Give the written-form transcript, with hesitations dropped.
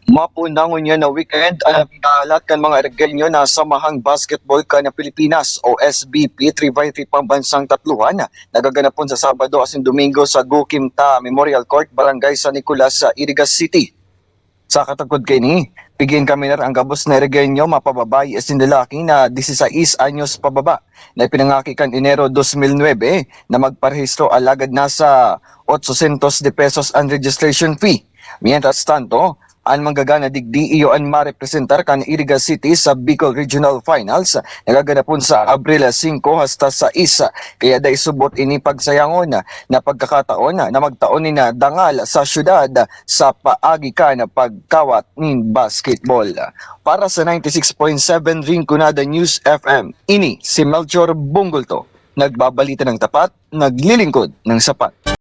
Mapunangon niya na weekend ang lahat kan mga regelyo na Samahang Basketball ka na Pilipinas o SBP 3x3 Pambansang Tatluhan nagaganapon sa Sabado asin Domingo sa Gukimta Memorial Court, Barangay San Nicolas sa Irigas City. Sa katagod kay ni, pigin kami na ang gabos na regenyo mapababay asin lalaki na 16 anyos pababa na pinangaki kan Enero 2009 na magparehistro alagad nasa 800 de pesos ang registration fee. Mientras tanto, ang manggagana digdi iyo ang marepresentar kan Irigas City sa Bicol Regional Finals nagaganapon sa Abril 5 hasta sa 6 kaya da isubot ini pagsayangon na pagkakataon na magtaon ni na dangal sa syudad sa paagi ka na pagkawat nin basketball. Para sa 96.7 Rinconada News FM, ini si Melchor Bungulto, nagbabalita ng tapat, naglilingkod ng sapat.